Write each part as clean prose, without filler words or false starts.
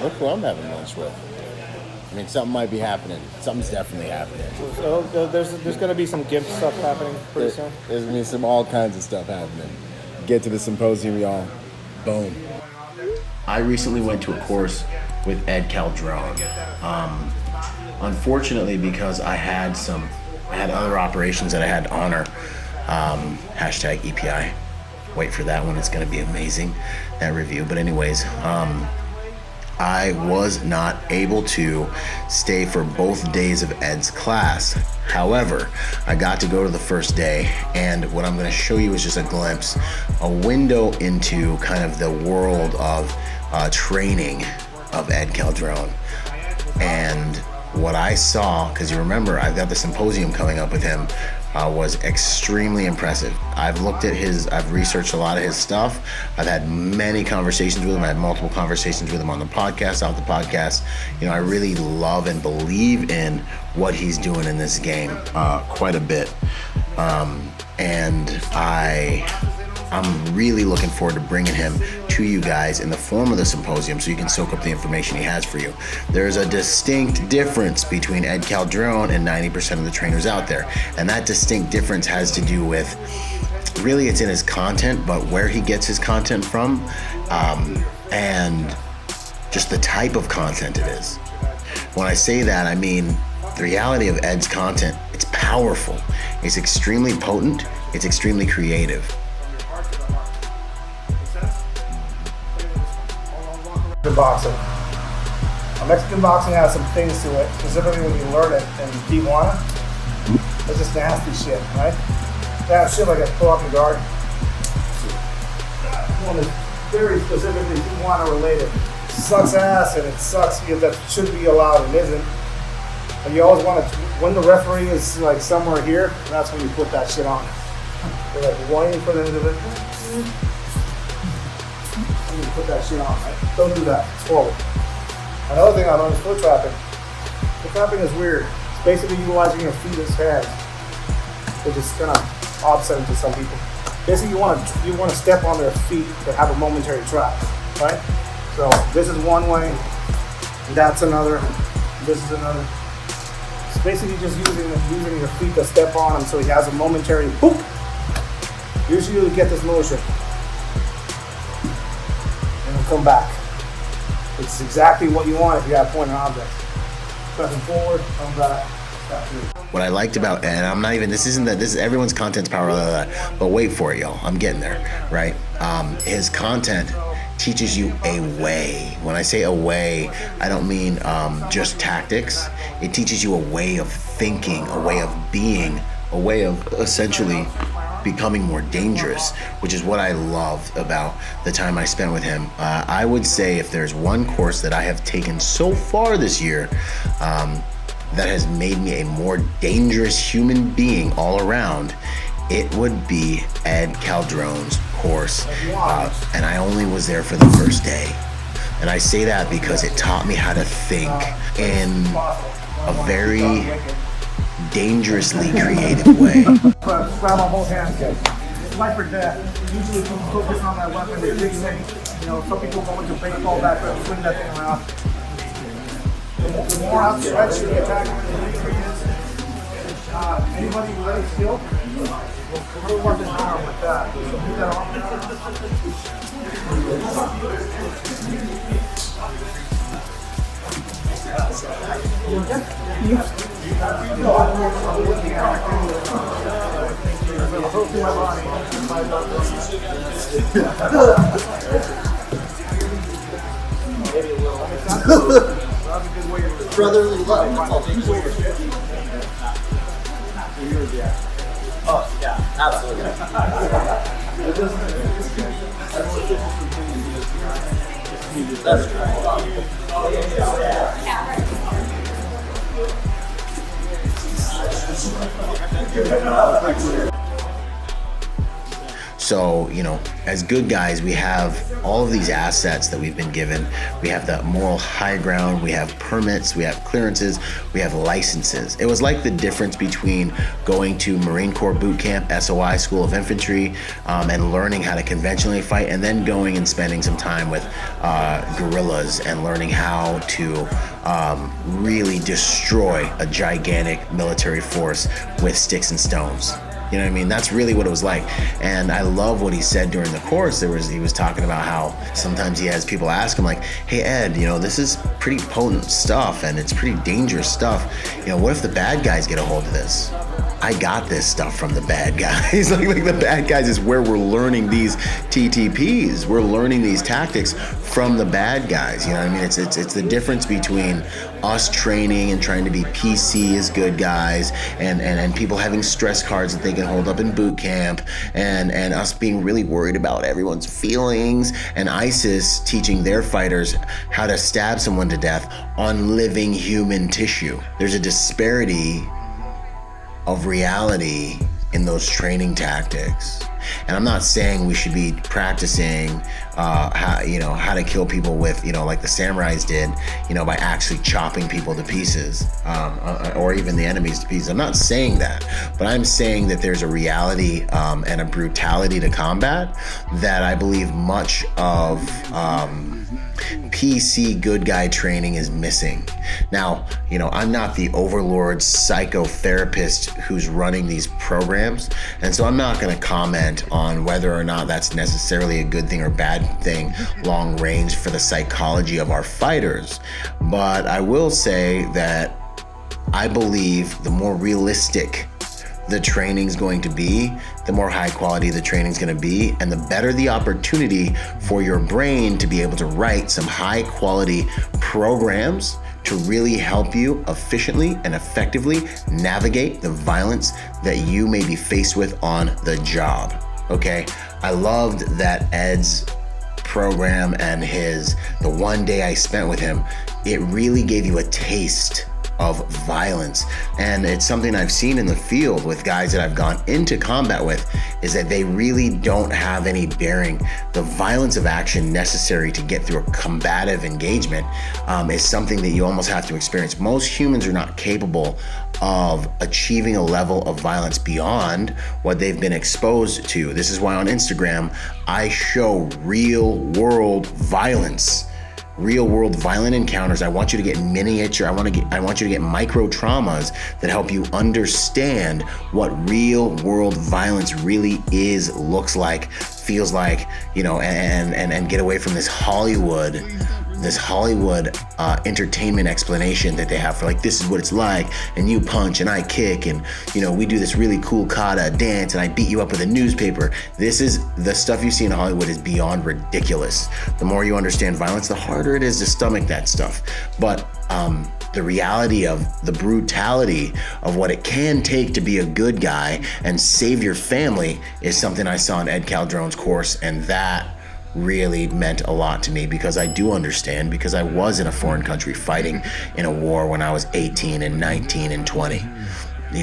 Look who I'm having lunch with. I mean, something might be happening. Something's definitely happening. So there's going to be some GIMP stuff happening pretty soon. There's going to be some all kinds of stuff happening. Get to the symposium, y'all. Boom. I recently went to a course with Ed Calderon. Unfortunately, because I had other operations that I had to honor. Hashtag EPI. Wait for that one. It's going to be amazing, that review. But anyways, I was not able to stay for both days of Ed's class. However, I got to go to the first day, and what I'm going to show you is just a glimpse, a window into kind of the world of training of Ed Calderon. And what I saw, because you remember I've got the symposium coming up with him, was extremely impressive. I've researched a lot of his stuff. I've had many conversations with him. I had multiple conversations with him on the podcast, off the podcast. You know, I really love and believe in what he's doing in this game quite a bit. And I'm really looking forward to bringing him to you guys in the form of the symposium so you can soak up the information he has for you. There's a distinct difference between Ed Calderon and 90% of the trainers out there. And that distinct difference has to do with, really it's in his content, but where he gets his content from, and just the type of content it is. When I say that, I mean the reality of Ed's content, it's powerful, it's extremely potent, it's extremely creative. Boxing. Mexican boxing has some things to it, specifically when you learn it in Tijuana. It's just nasty shit, right? They have shit like a pull-up and guard. One is very specifically Tijuana related. Sucks ass, and it sucks because that should be allowed and isn't. But you always want to, when the referee is like somewhere here, that's when you put that shit on. They're like whining for them to do it. You put that shit on, right? Don't do that. It's horrible. Another thing I learned is foot trapping. Foot trapping is weird. It's basically utilizing your feet as hands, which is kind of upsetting to some people. Basically, you want to step on their feet to have a momentary trap, right? So this is one way, that's another, this is another. It's basically just using your feet to step on him so he has a momentary boop. Usually you get this motion. Come back. It's exactly what you want if you have pointed objects. Pressing forward, come back. What I liked about, and I'm not even, this is everyone's content's power, but wait for it, y'all. I'm getting there, right? His content teaches you a way. When I say a way, I don't mean just tactics. It teaches you a way of thinking, a way of being, a way of essentially becoming more dangerous, which is what I loved about the time I spent with him. I would say if there's one course that I have taken so far this year that has made me a more dangerous human being all around, it would be Ed Calderon's course. And I only was there for the first day. And I say that because it taught me how to think in a very dangerously creative way. Grab on both hands. Life or death. Usually if you focus on that weapon, it's big thing. You know, some people go into baseball bat and swing that thing around. The more outstretched the attack is, anybody really skilled will really work his arm with that. So do that arm. Brotherly love. Oh, yeah, absolutely. That's So, as good guys, we have all of these assets that we've been given. We have the moral high ground, we have permits, we have clearances, we have licenses. It was like the difference between going to Marine Corps boot camp, SOI, School of Infantry, and learning how to conventionally fight, and then going and spending some time with guerrillas and learning how to really destroy a gigantic military force with sticks and stones. You know what I mean? That's really what it was like. And I love what he said during the course. He was talking about how sometimes he has people ask him like, hey, Ed, this is pretty potent stuff and it's pretty dangerous stuff. What if the bad guys get a hold of this? I got this stuff from the bad guys. like the bad guys is where we're learning these TTPs. We're learning these tactics from the bad guys. You know what I mean? It's the difference between us training and trying to be PC as good guys and people having stress cards that they can hold up in boot camp and us being really worried about everyone's feelings and ISIS teaching their fighters how to stab someone to death on living human tissue. There's a disparity of reality in those training tactics. And I'm not saying we should be practicing how to kill people with, like the samurais did, by actually chopping people to pieces, or even the enemies to pieces. I'm not saying that, but I'm saying that there's a reality and a brutality to combat that I believe much of PC good guy training is missing. Now, I'm not the overlord psychotherapist who's running these programs, and so I'm not going to comment on whether or not that's necessarily a good thing or bad thing long range for the psychology of our fighters. But I will say that I believe the more realistic the training's going to be, the more high quality the training's going to be, and the better the opportunity for your brain to be able to write some high quality programs to really help you efficiently and effectively navigate the violence that you may be faced with on the job. Okay, I loved that Ed's program and the one day I spent with him, it really gave you a taste of violence. And it's something I've seen in the field with guys that I've gone into combat with, is that they really don't have any bearing. The violence of action necessary to get through a combative engagement is something that you almost have to experience. Most humans are not capable of achieving a level of violence beyond what they've been exposed to. This is why on Instagram, I show real world violence. Real world violent encounters. I want you to get miniature. I want you to get micro traumas that help you understand what real world violence really is, looks like, feels like, and get away from this Hollywood entertainment explanation that they have for like, this is what it's like, and you punch and I kick, and we do this really cool kata dance and I beat you up with a newspaper. This is the stuff you see in Hollywood is beyond ridiculous. The more you understand violence, the harder it is to stomach that stuff. But the reality of the brutality of what it can take to be a good guy and save your family is something I saw in Ed Calderon's course, and that really meant a lot to me, because I do understand, because I was in a foreign country fighting in a war when I was 18 and 19 and 20,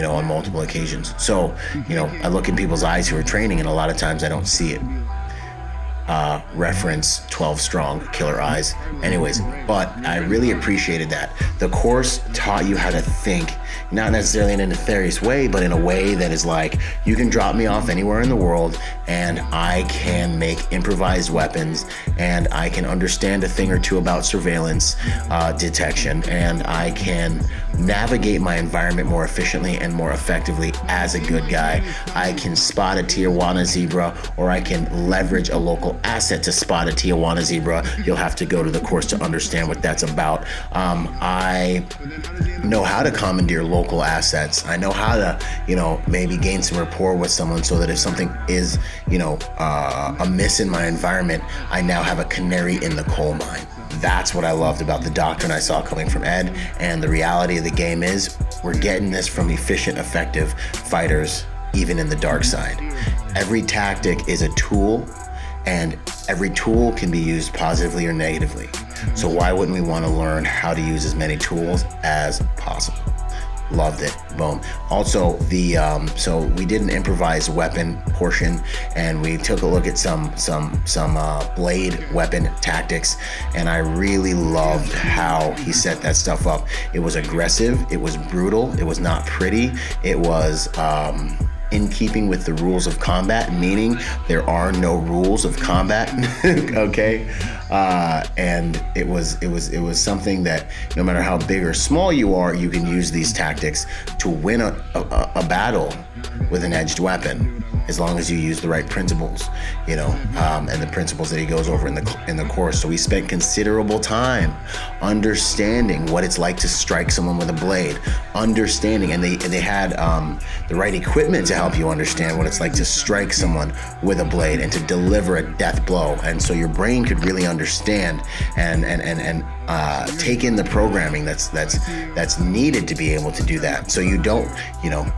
on multiple occasions. So, I look in people's eyes who are training, and a lot of times I don't see it. Reference 12 Strong, Killer Eyes. Anyways, but I really appreciated that. The course taught you how to think, not necessarily in a nefarious way, but in a way that is like, you can drop me off anywhere in the world and I can make improvised weapons, and I can understand a thing or two about surveillance detection, and I can navigate my environment more efficiently and more effectively as a good guy. I can spot a Tijuana zebra, or I can leverage a local asset to spot a Tijuana zebra. You'll have to go to the course to understand what that's about. I know how to commandeer local assets. I know how to, maybe gain some rapport with someone, so that if something is, amiss in my environment, I now have a canary in the coal mine. That's what I loved about the doctrine I saw coming from Ed. And the reality of the game is, we're getting this from efficient, effective fighters, even in the dark side. Every tactic is a tool, and every tool can be used positively or negatively. So why wouldn't we want to learn how to use as many tools as possible? Loved it. Boom. Also, so we did an improvised weapon portion, and we took a look at some blade weapon tactics, and I really loved how he set that stuff up. It was aggressive. It was brutal. It was not pretty. It was in keeping with the rules of combat, meaning there are no rules of combat. Okay, and it was something that no matter how big or small you are, you can use these tactics to win a battle with an edged weapon, as long as you use the right principles, you know, and the principles that he goes over in the course. So we spent considerable time understanding what it's like to strike someone with a blade, understanding, and they had the right equipment to help you understand what it's like to strike someone with a blade and to deliver a death blow. And so your brain could really understand and take in the programming that's needed to be able to do that. So you don't, you know,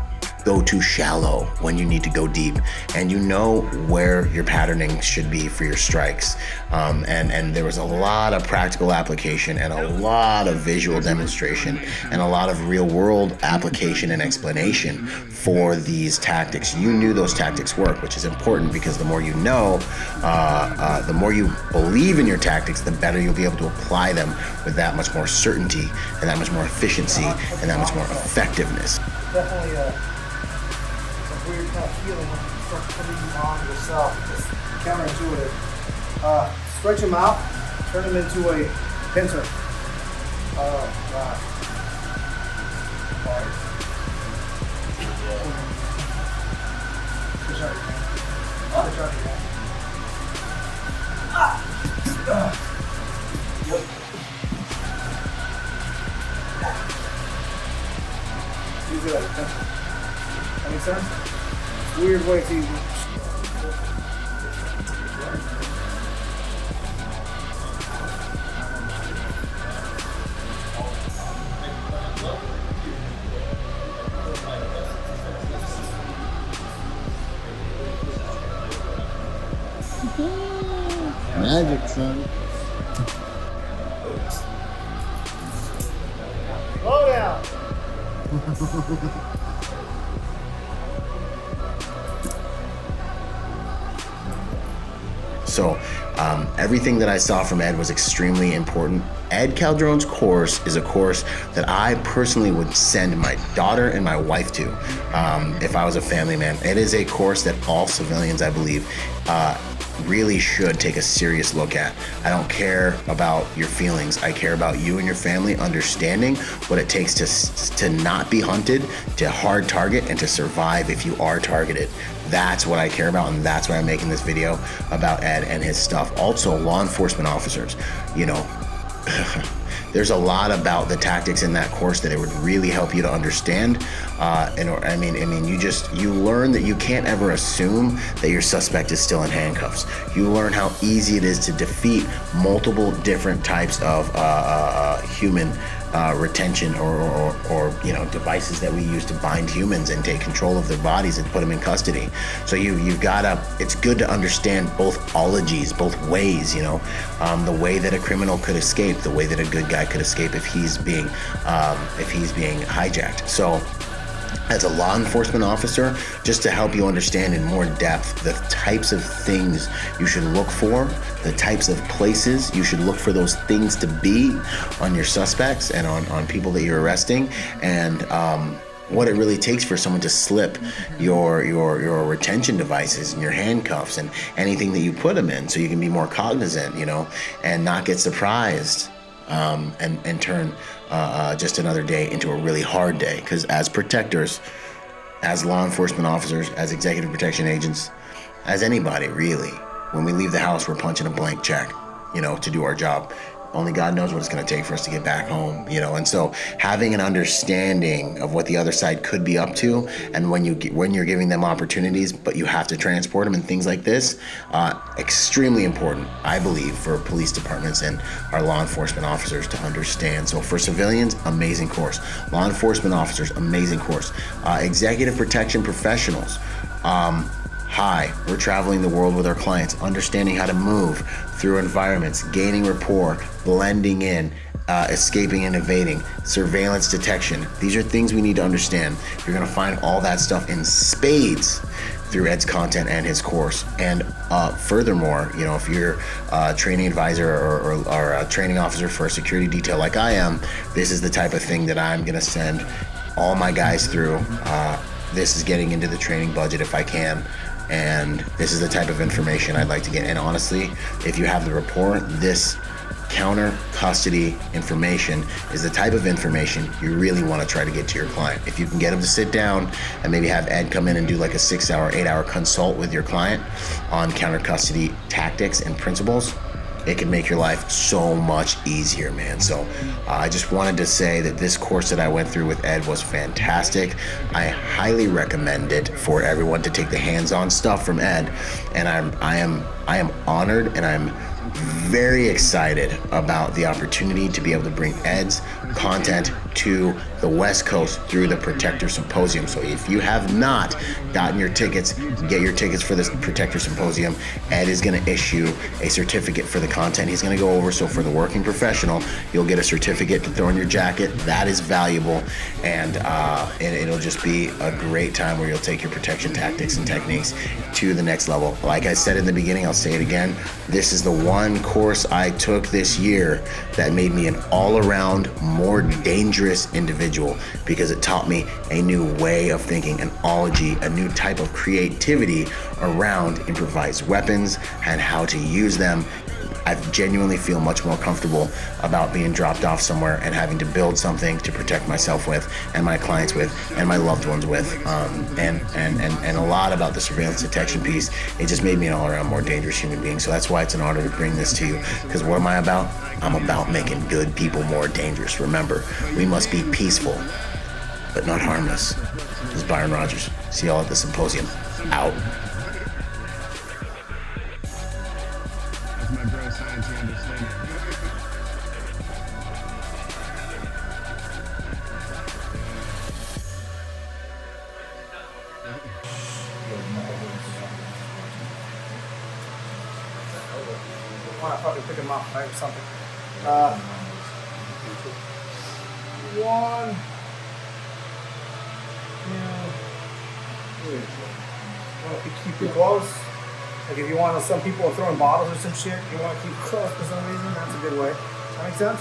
go too shallow when you need to go deep, and you know where your patterning should be for your strikes. And there was a lot of practical application and a lot of visual demonstration and a lot of real world application and explanation for these tactics. You knew those tactics work, which is important, because the more you know, the more you believe in your tactics, the better you'll be able to apply them with that much more certainty and that much more efficiency and that much more effectiveness. Definitely weird kind of feeling when you start putting on yourself. It's counterintuitive. Stretch them out, turn them into a pincer. Oh, gosh. Hard. Push out your hand. Push out your hand. Use it as a pincer. That makes sense? Weird way to use it. Magic, son. Slow down. So everything that I saw from Ed was extremely important. Ed Calderon's course is a course that I personally would send my daughter and my wife to if I was a family man. It is a course that all civilians, I believe, really should take a serious look at. I don't care about your feelings. I care about you and your family understanding what it takes to not be hunted, to hard target, and to survive if you are targeted. That's what I care about, and that's why I'm making this video about Ed and his stuff. Also, law enforcement officers, you know, there's a lot about the tactics in that course that it would really help you to understand. You learn that you can't ever assume that your suspect is still in handcuffs. You learn how easy it is to defeat multiple different types of human retention or you know, devices that we use to bind humans and take control of their bodies and put them in custody. So you've gotta, it's good to understand both ologies, both ways, you know, the way that a criminal could escape, the way that a good guy could escape if he's being hijacked. So as a law enforcement officer, just to help you understand in more depth the types of things you should look for, the types of places you should look for those things to be on your suspects and on people that you're arresting, and what it really takes for someone to slip your retention devices and your handcuffs and anything that you put them in, so you can be more cognizant, you know, and not get surprised and turn just another day into a really hard day. Because as protectors, as law enforcement officers, as executive protection agents, as anybody really, when we leave the house, we're punching a blank check, you know, to do our job. Only God knows what it's going to take for us to get back home, you know. And so having an understanding of what the other side could be up to, and when you're giving them opportunities, but you have to transport them and things like this, extremely important, I believe, for police departments and our law enforcement officers to understand. So for civilians, amazing course. Law enforcement officers, amazing course. Executive protection professionals, hi, we're traveling the world with our clients, understanding how to move through environments, gaining rapport, blending in, escaping and evading, surveillance detection. These are things we need to understand. You're going to find all that stuff in spades through Ed's content and his course. And furthermore, you know, if you're a training advisor or a training officer for a security detail like I am, this is the type of thing that I'm going to send all my guys through. This is getting into the training budget if I can. And this is the type of information I'd like to get. And honestly, if you have the rapport, this counter custody information is the type of information you really want to try to get to your client. If you can get them to sit down and maybe have Ed come in and do like a 6-hour, 8-hour consult with your client on counter custody tactics and principles, it can make your life so much easier, man. So I just wanted to say that this course that I went through with Ed was fantastic. I highly recommend it for everyone to take the hands-on stuff from Ed. And I am honored, and I'm very excited about the opportunity to be able to bring Ed's content to the West Coast through the Protector Symposium. So if you have not gotten your tickets, get your tickets for this Protector Symposium. Ed is going to issue a certificate for the content he's going to go over. So for the working professional, you'll get a certificate to throw in your jacket. That is valuable, and it'll just be a great time where you'll take your protection tactics and techniques to the next level. Like I said in the beginning, I'll say it again. This is the one course I took this year that made me an all-around more dangerous individual, because it taught me a new way of thinking, an ology, a new type of creativity around improvised weapons and how to use them. I genuinely feel much more comfortable about being dropped off somewhere and having to build something to protect myself with, and my clients with, and my loved ones with, and a lot about the surveillance detection piece. It just made me an all-around more dangerous human being. So that's why it's an honor to bring this to you, because what am I about? I'm about making good people more dangerous. Remember, we must be peaceful, but not harmless. This is Byron Rodgers. See y'all at the symposium. Out. My bro science, you understand it. Why not probably pick him up, right, or something. One. Want to keep you close. Like if you want to, some people are throwing bottles or some shit, you want to keep close for some reason, that's a good way. That make sense?